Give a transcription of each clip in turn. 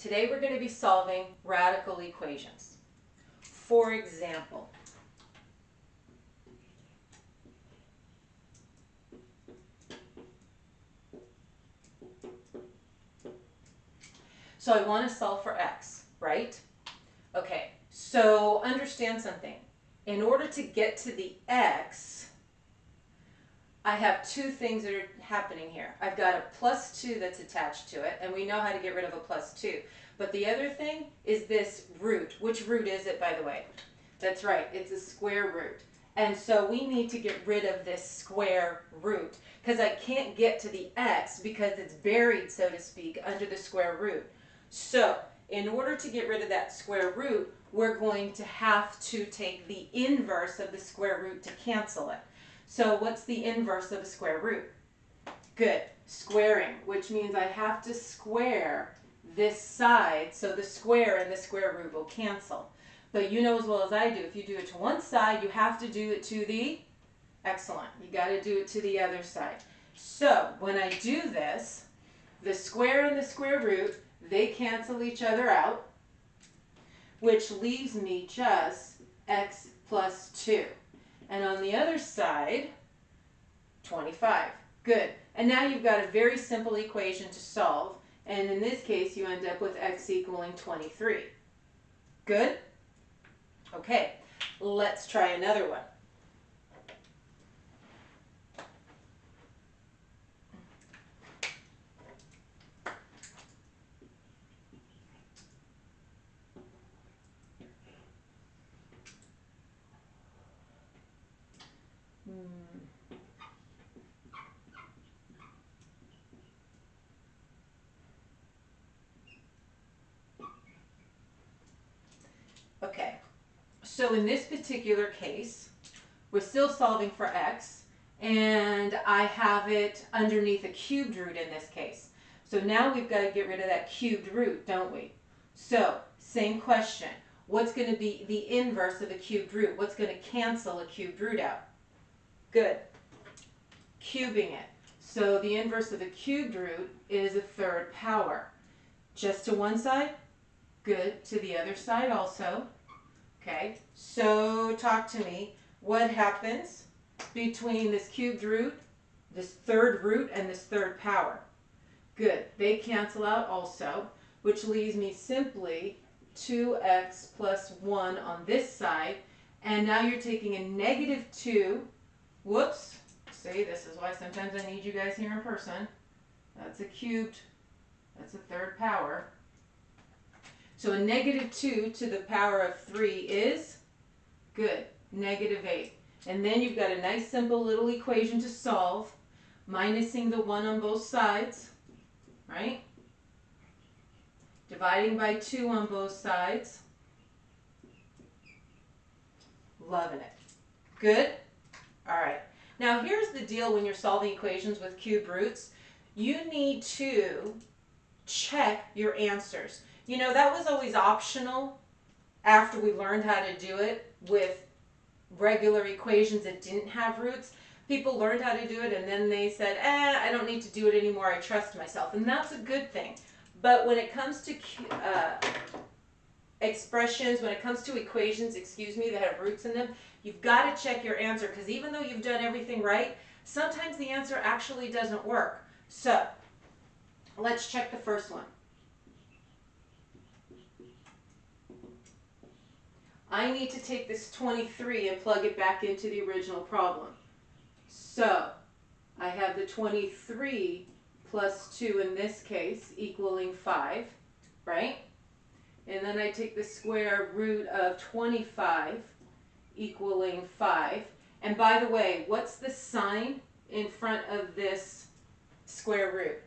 Today we're going to be solving radical equations. For example, so I want to solve for x, right? Okay, so understand something. In order to get to the x, I have two things that are happening here. I've got a plus 2 that's attached to it, and we know how to get rid of a plus 2. But the other thing is this root. Which root is it, by the way? That's right, it's a square root. And so we need to get rid of this square root, because I can't get to the x because it's buried, so to speak, under the square root. So in order to get rid of that square root, we're going to have to take the inverse of the square root to cancel it. So what's the inverse of a square root? Good, squaring, which means I have to square this side, so the square and the square root will cancel. But you know as well as I do, if you do it to one side, you have to do it to the, excellent, you got to do it to the other side. So when I do this, the square and the square root, they cancel each other out, which leaves me just x plus 2. And on the other side, 25. Good. And now you've got a very simple equation to solve. And in this case, you end up with x equaling 23. Good? Okay, let's try another one. Okay, so in this particular case, we're still solving for x, and I have it underneath a cubed root in this case. So now we've got to get rid of that cubed root, don't we? So, same question. What's going to be the inverse of a cubed root? What's going to cancel a cubed root out? Good. Cubing it. So the inverse of a cubed root is a third power. Just to one side? Good. To the other side also. Okay, so talk to me. What happens between this cubed root, this third root, and this third power? Good. They cancel out also, which leaves me simply 2x plus 1 on this side. And now you're taking a negative 2. Whoops. See, this is why sometimes I need you guys here in person. That's a cubed. That's a third power. So a negative 2 to the power of 3 is, good, negative 8. And then you've got a nice simple little equation to solve, minusing the 1 on both sides, right? Dividing by 2 on both sides. Loving it. Good? All right. Now here's the deal when you're solving equations with cube roots. You need to check your answers. You know, that was always optional after we learned how to do it with regular equations that didn't have roots. People learned how to do it and then they said, I don't need to do it anymore, I trust myself. And that's a good thing. But when it comes to expressions, when it comes to equations, that have roots in them, you've got to check your answer, because even though you've done everything right, sometimes the answer actually doesn't work. So, let's check the first one. I need to take this 23 and plug it back into the original problem. So, I have the 23 plus 2 in this case equaling 5, right? And then I take the square root of 25 equaling 5. And by the way, what's the sign in front of this square root?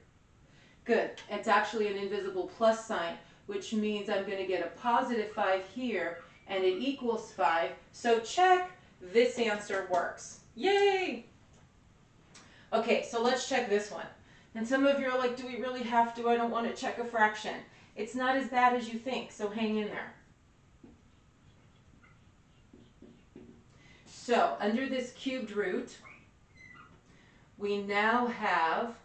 Good. It's actually an invisible plus sign, which means I'm going to get a positive 5 here, and it equals 5. So check, this answer works. Yay! Okay, so let's check this one. And some of you are like, do we really have to? I don't want to check a fraction. It's not as bad as you think, so hang in there. So, under this cubed root, we now have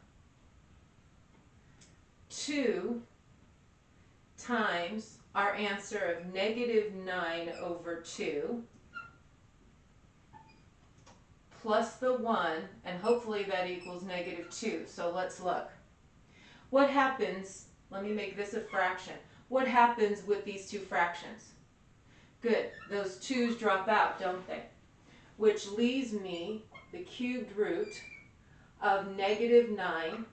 2 times our answer of negative 9 over 2 plus the 1, and hopefully that equals negative 2. So let's look. What happens, let me make this a fraction. What happens with these two fractions? Good, those 2's drop out, don't they? Which leaves me the cubed root of negative 9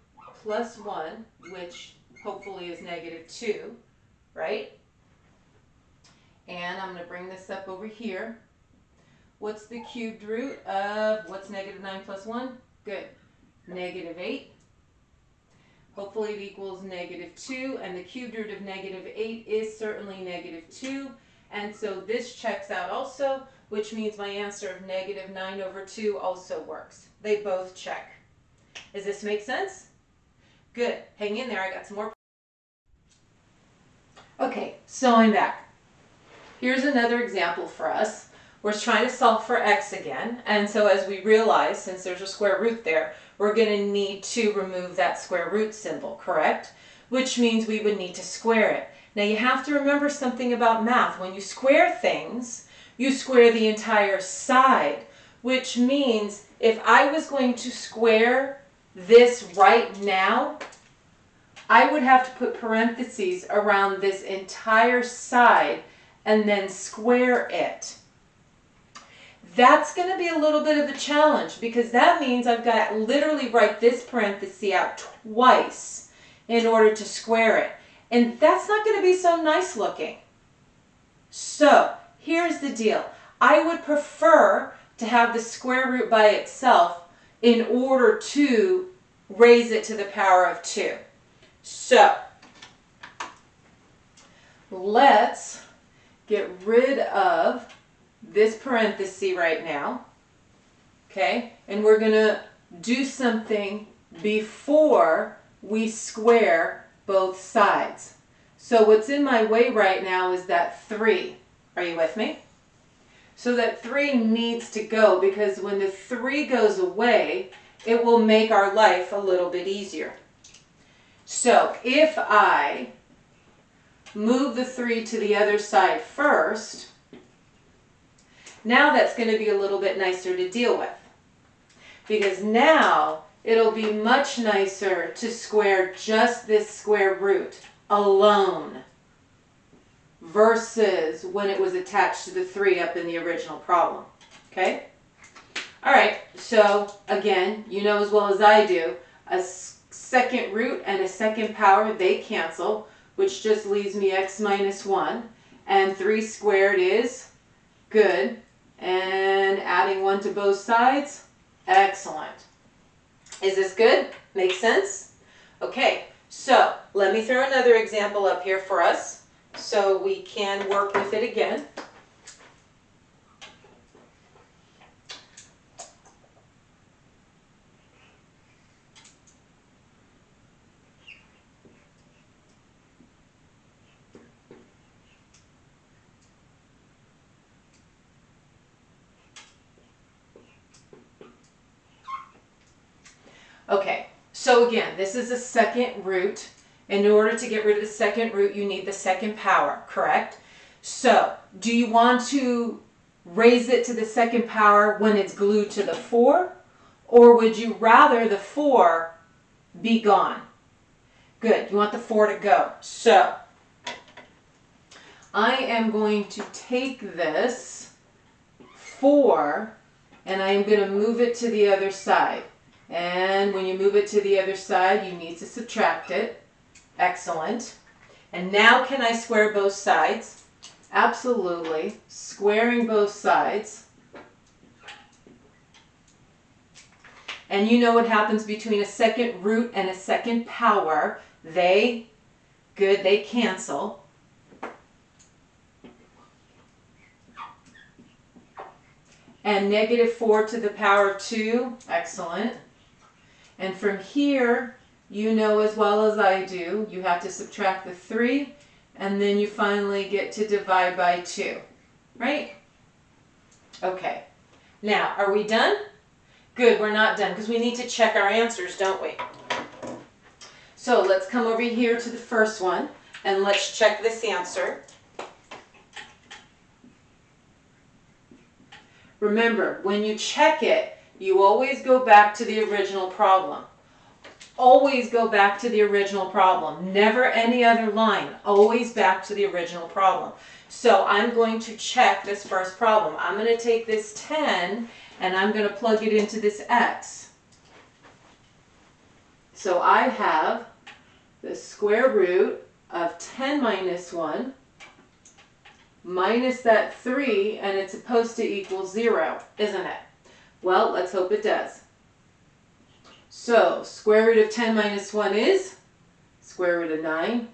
plus 1, which hopefully is negative 2, right? And I'm going to bring this up over here. What's the cubed root of, what's negative 9 plus 1? Good, negative 8. Hopefully it equals negative 2, and the cubed root of negative 8 is certainly negative 2. And so this checks out also, which means my answer of negative 9 over 2 also works. They both check. Does this make sense? Good. Hang in there. I got some more. Okay, so I'm back. Here's another example for us. We're trying to solve for x again. And so as we realize, since there's a square root there, we're going to need to remove that square root symbol, correct? Which means we would need to square it. Now you have to remember something about math. When you square things, you square the entire side, which means if I was going to square this right now, I would have to put parentheses around this entire side and then square it. That's going to be a little bit of a challenge because that means I've got to literally write this parenthesis out twice in order to square it. And that's not going to be so nice looking. So here's the deal. I would prefer to have the square root by itself in order to raise it to the power of 2. So let's get rid of this parenthesis right now, okay? And we're going to do something before we square both sides. So what's in my way right now is that 3. Are you with me? So that 3 needs to go because when the 3 goes away, it will make our life a little bit easier. So if I move the 3 to the other side first, now that's going to be a little bit nicer to deal with. Because now it'll be much nicer to square just this square root alone versus when it was attached to the 3 up in the original problem. Okay? All right, so again, you know as well as I do, a second root and a second power, they cancel, which just leaves me x minus 1. And 3 squared is good. And adding 1 to both sides, excellent. Is this good? Make sense? Okay, so let me throw another example up here for us so we can work with it again. Okay, so again, this is a second root. In order to get rid of the second root, you need the second power, correct? So, do you want to raise it to the second power when it's glued to the 4? Or would you rather the 4 be gone? Good, you want the 4 to go. So, I am going to take this 4 and I am going to move it to the other side. And when you move it to the other side, you need to subtract it. Excellent. And now can I square both sides? Absolutely. Squaring both sides. And you know what happens between a second root and a second power. They cancel. And negative 4 to the power of 2. Excellent. And from here, you know as well as I do, you have to subtract the 3, and then you finally get to divide by 2, right? Okay. Now, are we done? Good, we're not done, because we need to check our answers, don't we? So let's come over here to the first one. And let's check this answer. Remember, when you check it, you always go back to the original problem. Always go back to the original problem. Never any other line. Always back to the original problem. So I'm going to check this first problem. I'm going to take this 10 and I'm going to plug it into this x. So I have the square root of 10 minus 1 minus that 3, and it's supposed to equal 0, isn't it? Well, let's hope it does. So, square root of 10 minus 1 is square root of 9.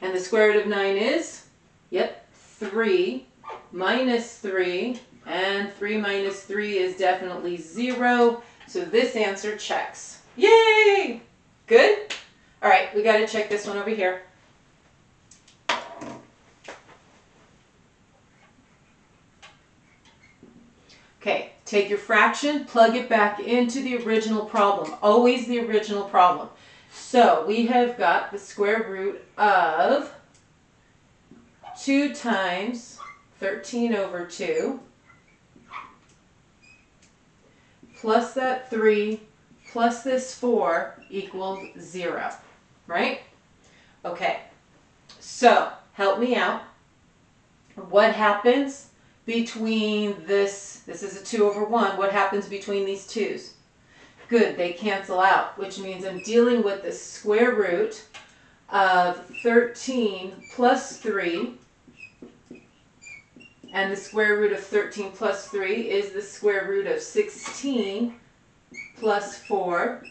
And the square root of 9 is, yep, 3 minus 3. And 3 minus 3 is definitely 0. So this answer checks. Yay! Good? All right, we got to check this one over here. Okay, take your fraction, plug it back into the original problem. Always the original problem. So we have got the square root of 2 times 13 over 2 plus that 3 plus this 4 equals 0, right? Okay, so help me out. What happens between this is a 2 over 1, what happens between these 2's? Good, they cancel out, which means I'm dealing with the square root of 13 plus 3, and the square root of 13 plus 3 is the square root of 16 plus 4.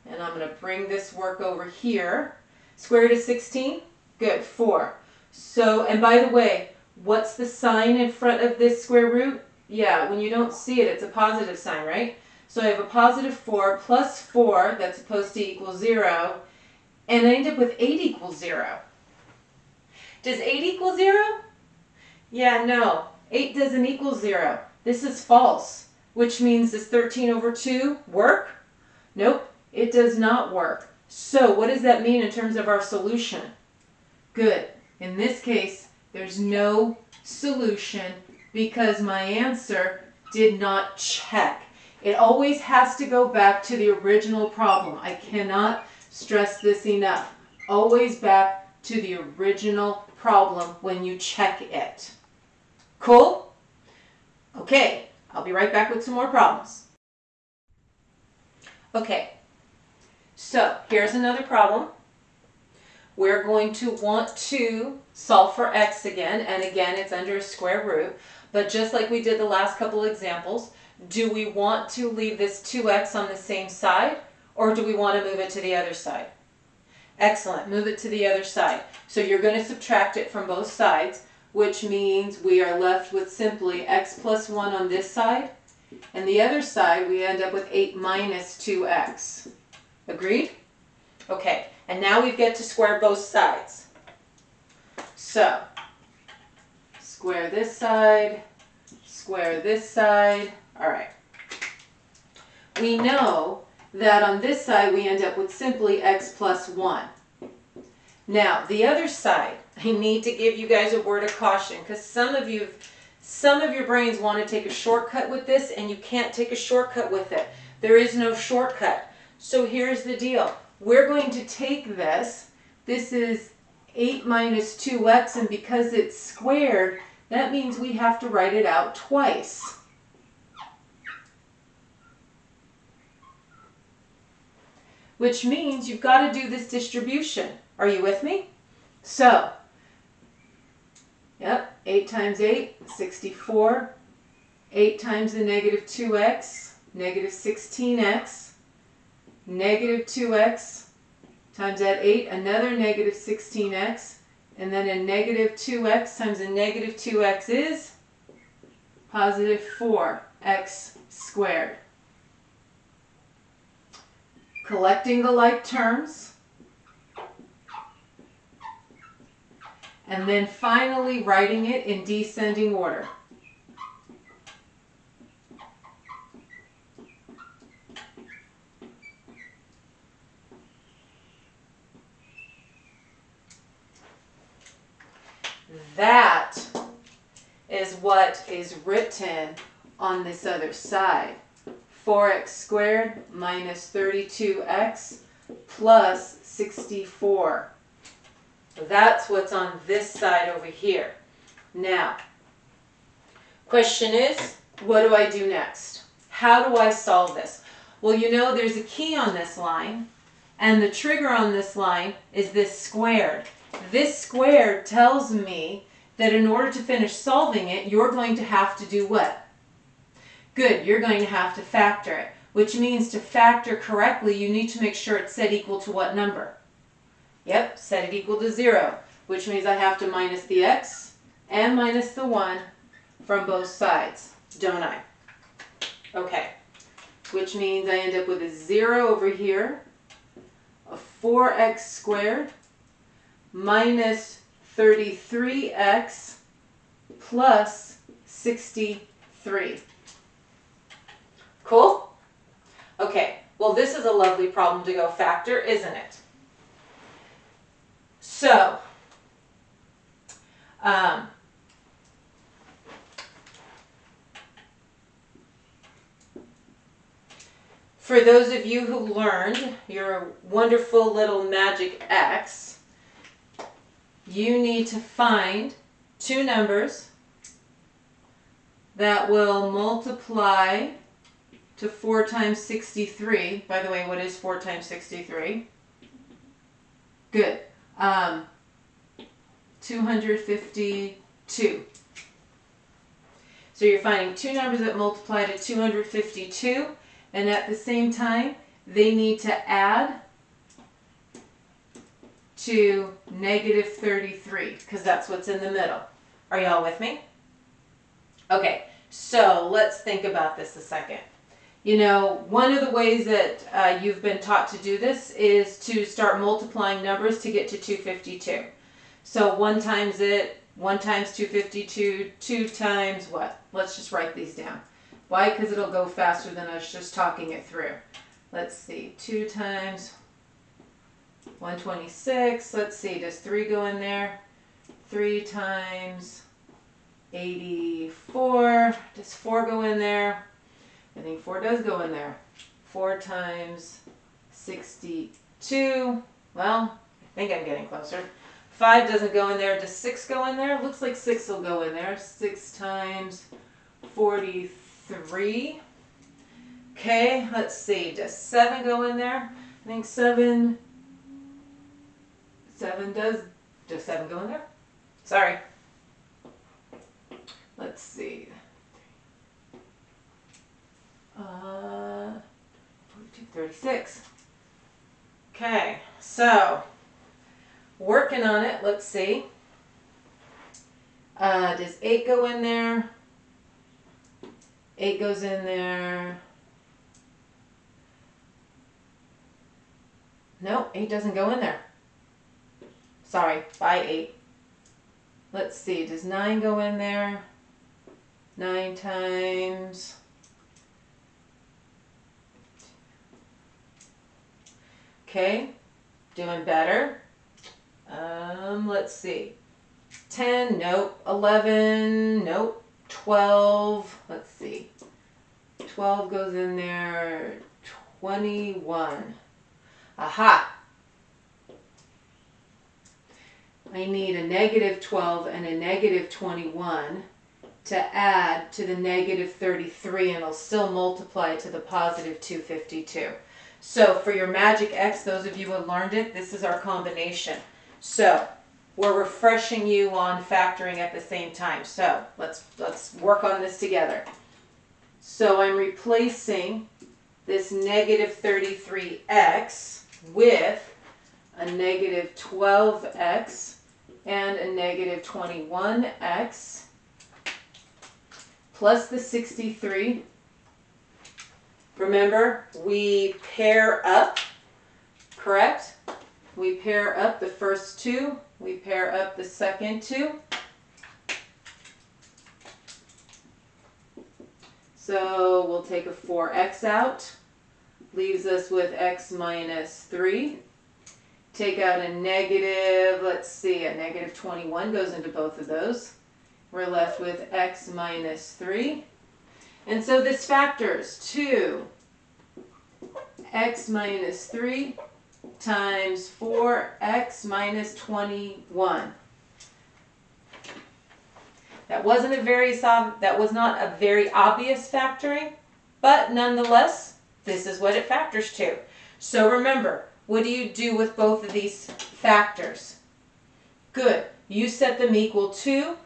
And I'm going to bring this work over here. Square root of 16? Good, 4. So, and by the way, what's the sign in front of this square root? Yeah, when you don't see it, it's a positive sign, right? So I have a positive 4 plus 4, that's supposed to equal 0, and I end up with 8 equals 0. Does 8 equal 0? Yeah, no, 8 doesn't equal 0. This is false, which means does 13 over 2 work? Nope, it does not work. So what does that mean in terms of our solution? Good. In this case, there's no solution because my answer did not check. It always has to go back to the original problem. I cannot stress this enough. Always back to the original problem when you check it. Cool? Okay, I'll be right back with some more problems. Okay, so here's another problem. We're going to want to solve for x again, and again it's under a square root, but just like we did the last couple examples, do we want to leave this 2x on the same side, or do we want to move it to the other side? Excellent, move it to the other side. So you're going to subtract it from both sides, which means we are left with simply x plus 1 on this side, and the other side we end up with 8 minus 2x. Agreed? Okay, and now we get to square both sides. So, square this side, square this side. All right. We know that on this side we end up with simply x plus 1. Now, the other side, I need to give you guys a word of caution because some of your brains want to take a shortcut with this and you can't take a shortcut with it. There is no shortcut. So here's the deal. We're going to take this. This is 8 minus 2x, and because it's squared, that means we have to write it out twice. Which means you've got to do this distribution. Are you with me? So, yep, 8 times 8, 64. 8 times the negative 2x, negative 16x. Negative 2x times that 8, another negative 16x. And then a negative 2x times a negative 2x is positive 4x squared. Collecting the like terms, and then finally writing it in descending order. that is what is written on this other side. 4x squared minus 32x plus 64. That's what's on this side over here. Now, question is, what do I do next? How do I solve this? Well, you know there's a key on this line, and the trigger on this line is this squared. This squared tells me that in order to finish solving it, you're going to have to do what? Good, you're going to have to factor it, which means to factor correctly, you need to make sure it's set equal to what number? Yep, set it equal to 0, which means I have to minus the x and minus the 1 from both sides, don't I? Okay, which means I end up with a 0 over here, a 4x squared minus 33x plus 63. Cool? Okay, well this is a lovely problem to go factor, isn't it? So, for those of you who learned your wonderful little magic X, you need to find two numbers that will multiply to 4 times 63. By the way, what is 4 times 63? Good. 252. So you're finding two numbers that multiply to 252, and at the same time, they need to add to negative 33, because that's what's in the middle. Are y'all with me? Okay, so let's think about this a second. You know, one of the ways that you've been taught to do this is to start multiplying numbers to get to 252. So 1 times 252, 2 times what? Let's just write these down. Why? Because it'll go faster than us just talking it through. Let's see, 2 times 126. Let's see, does 3 go in there? 3 times 84. Does 4 go in there? I think 4 does go in there. 4 times 62. Well, I think I'm getting closer. 5 doesn't go in there. Does 6 go in there? Looks like 6 will go in there. 6 times 43. Okay, let's see. Does 7 go in there? I think 7 does 7 go in there? Sorry. Let's see. 36. Okay, so working on it, let's see. Does 8 go in there? 8 goes in there. No, 8 doesn't go in there. Sorry, by 8. Let's see, does 9 go in there? 9 times... Okay, doing better. Let's see. 10, nope. 11, nope. 12, let's see. 12 goes in there. 21. Aha! I need a negative 12 and a negative 21 to add to the negative 33, and it'll still multiply to the positive 252. So for your magic X, those of you who have learned it, this is our combination. So we're refreshing you on factoring at the same time. So let's work on this together. So I'm replacing this negative 33x with a negative 12x and a negative 21x plus the 63. Remember, we pair up, correct? We pair up the first two. We pair up the second two. So we'll take a 4x out. Leaves us with x minus 3. Take out a negative, let's see, a negative 21 goes into both of those. We're left with x minus 3. And so this factors 2x minus 3 times 4x minus 21. That was not a very obvious factoring, but nonetheless, this is what it factors to. So remember, what do you do with both of these factors? Good. You set them equal to,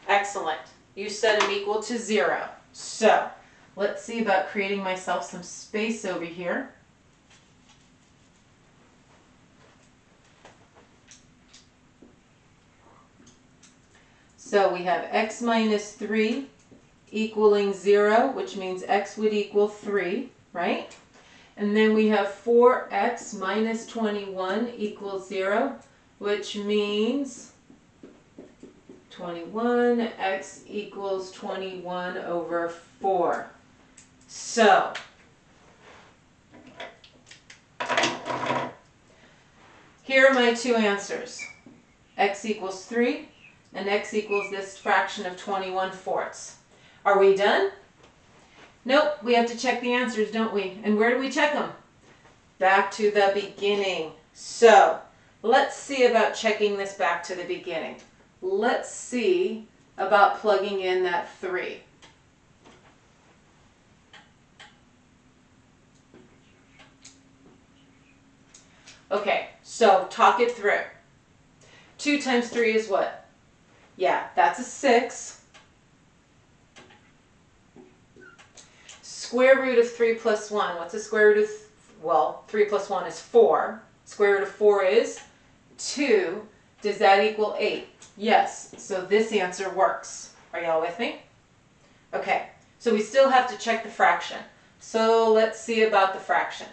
excellent. You set them equal to 0. So let's see about creating myself some space over here. So we have x minus 3 equaling 0, which means x would equal 3, right? And then we have 4x minus 21 equals 0, which means 21, x equals 21 over 4. So, here are my two answers. X equals 3 and x equals this fraction of 21/4. Are we done? Nope, we have to check the answers, don't we? And where do we check them? Back to the beginning. So, let's see about checking this back to the beginning. Let's see about plugging in that 3. Okay, so talk it through. 2 times 3 is what? Yeah, that's a 6. Square root of 3 plus 1. What's the square root of, well, 3 plus 1 is 4. Square root of 4 is 2. Does that equal 8? Yes, so this answer works. Are y'all with me? Okay, so we still have to check the fraction. So let's see about the fraction.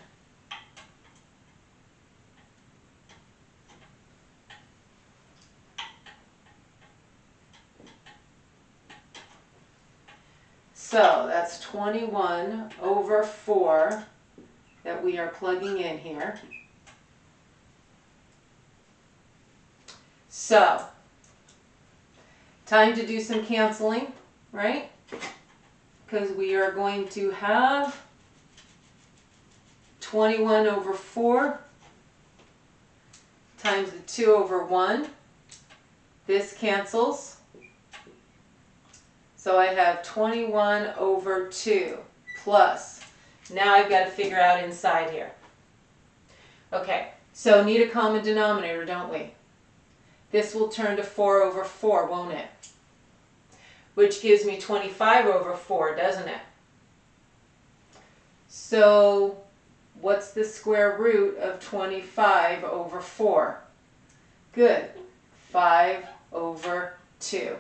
So that's 21 over 4 that we are plugging in here. So, time to do some canceling, right? Because we are going to have 21 over 4 times the 2 over 1. This cancels. So I have 21 over 2 plus. Now I've got to figure out inside here. Okay, so need a common denominator, don't we? This will turn to 4 over 4, won't it? Which gives me 25 over 4, doesn't it? So what's the square root of 25 over 4? Good, 5 over 2.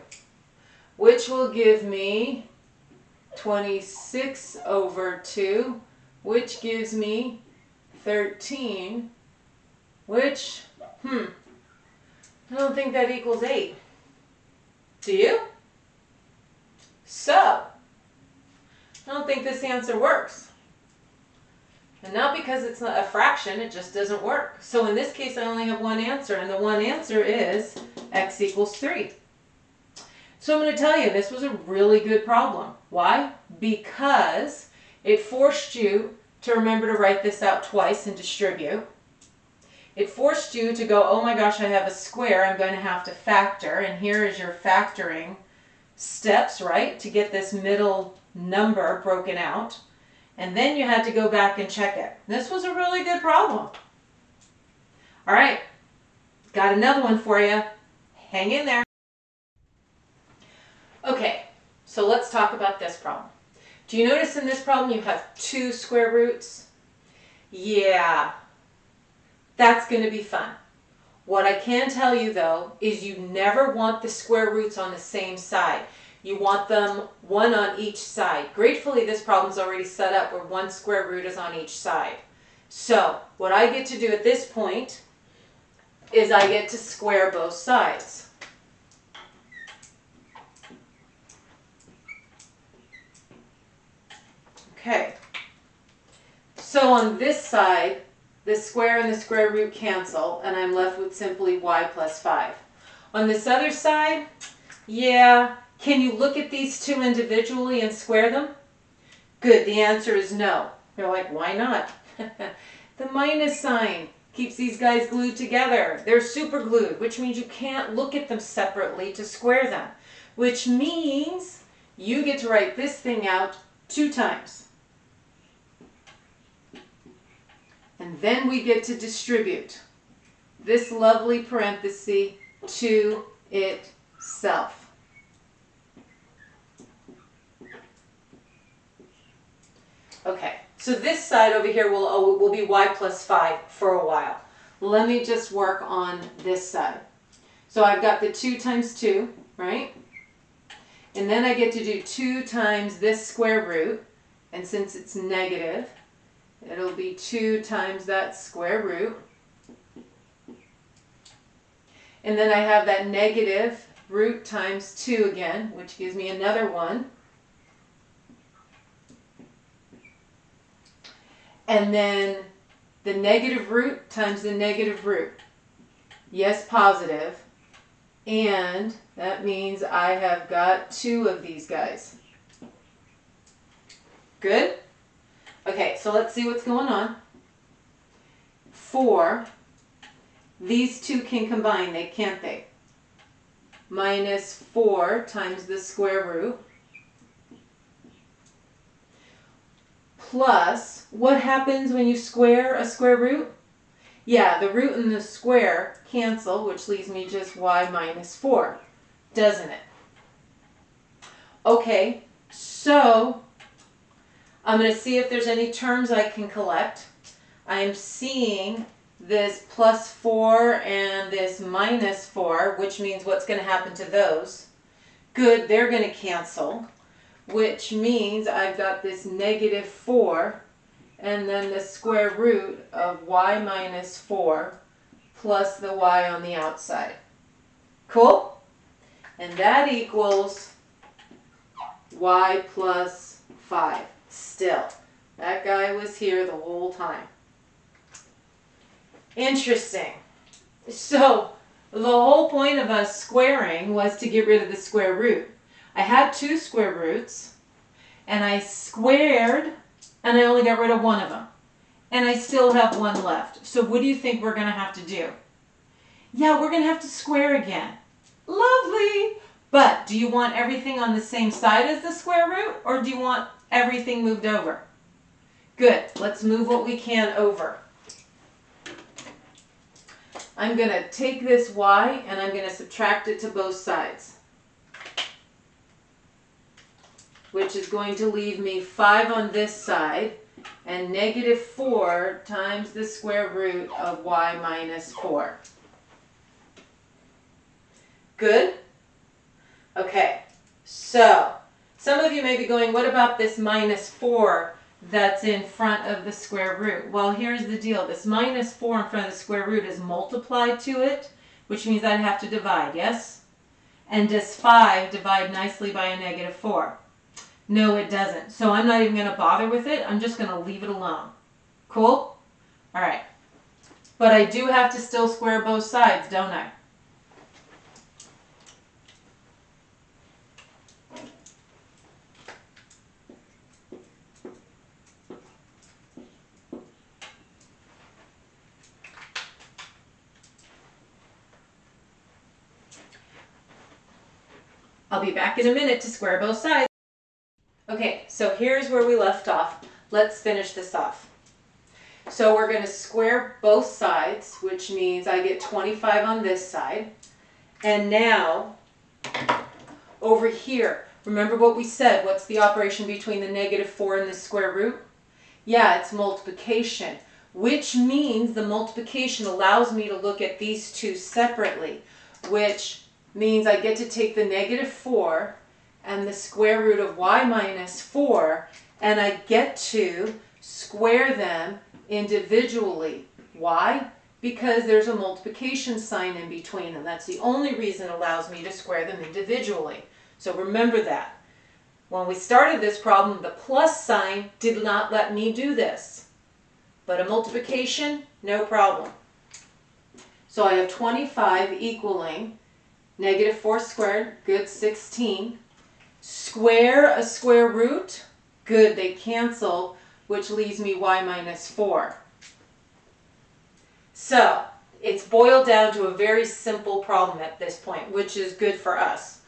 Which will give me 26 over 2, which gives me 13, which, I don't think that equals 8. Do you? So, I don't think this answer works. And not because it's not a fraction, it just doesn't work. So in this case, I only have one answer, and the one answer is x equals 3. So I'm going to tell you, this was a really good problem. Why? Because it forced you to remember to write this out twice and distribute. It forced you to go, oh my gosh, I have a square, I'm going to have to factor, and here is your factoring steps, right, to get this middle number broken out. And then you had to go back and check it. This was a really good problem. All right, got another one for you. Hang in there. Okay, so let's talk about this problem. Do you notice in this problem you have 2 square roots? Yeah, that's going to be fun. What I can tell you though is you never want the square roots on the same side. You want them one on each side. Gratefully, this problem's already set up where 1 square root is on each side. So what I get to do at this point is I get to square both sides. Okay, so on this side, the square and the square root cancel, and I'm left with simply y plus 5. On this other side, yeah, can you look at these two individually and square them? Good, the answer is no. You're like, why not? The minus sign keeps these guys glued together. They're super glued, which means you can't look at them separately to square them, which means you get to write this thing out 2 times. And then we get to distribute this lovely parenthesis to itself. Okay, so this side over here will be y plus 5 for a while. Let me just work on this side. So I've got the 2 times 2, right? And then I get to do 2 times this square root. And since it's negative, it'll be 2 times that square root. And then I have that negative root times 2 again, which gives me another 1. And then the negative root times the negative root. Yes, positive. And that means I have got 2 of these guys. Good? Okay, so let's see what's going on. 4. These 2 can combine, can't they? Minus 4 times the square root. Plus, what happens when you square a square root? Yeah, the root and the square cancel, which leaves me just y minus 4, doesn't it? Okay, so I'm going to see if there's any terms I can collect. I'm seeing this plus 4 and this minus 4, which means what's going to happen to those? Good, they're going to cancel, which means I've got this negative 4 and then the square root of y minus 4 plus the y on the outside. Cool? And that equals y plus 5. Still, that guy was here the whole time. Interesting. So, the whole point of us squaring was to get rid of the square root. I had 2 square roots, and I squared, and I only got rid of one of them. And I still have 1 left. So what do you think we're going to have to do? Yeah, we're going to have to square again. Lovely! But do you want everything on the same side as the square root, or do you want everything moved over? Good. Let's move what we can over. I'm going to take this y, and I'm going to subtract it to both sides, which is going to leave me 5 on this side and negative 4 times the square root of y minus 4. Good? Okay, so some of you may be going, what about this minus 4 that's in front of the square root? Well, here's the deal. This minus 4 in front of the square root is multiplied to it, which means I'd have to divide, yes? And does 5 divide nicely by a negative 4? No, it doesn't. So I'm not even going to bother with it. I'm just going to leave it alone. Cool? All right. But I do have to still square both sides, don't I? I'll be back in a minute to square both sides. Okay, so here's where we left off. Let's finish this off. So we're going to square both sides, which means I get 25 on this side. And now, over here, remember what we said. What's the operation between the negative 4 and the square root? Yeah, it's multiplication, which means the multiplication allows me to look at these two separately, which means I get to take the negative 4 and the square root of y minus 4, and I get to square them individually. Why? Because there's a multiplication sign in between them. That's the only reason it allows me to square them individually. So remember that. When we started this problem, the plus sign did not let me do this. but a multiplication, no problem. So I have 25 equaling negative 4 squared, good, 16. Square a square root, good, they cancel, which leaves me y minus 4. So it's boiled down to a very simple problem at this point, which is good for us.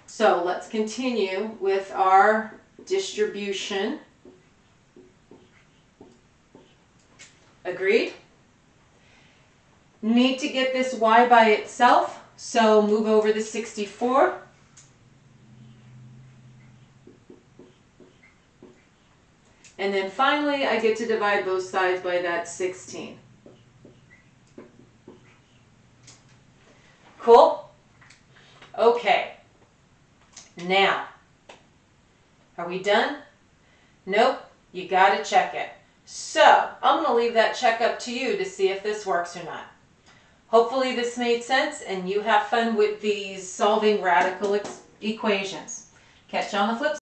So let's continue with our distribution. Agreed? Need to get this y by itself, so move over the 64. And then finally, I get to divide both sides by that 16. Cool? Okay. Now, are we done? Nope, you gotta check it. So, I'm gonna leave that check up to you to see if this works or not. Hopefully this made sense and you have fun with these solving radical equations. Catch you on the flip side.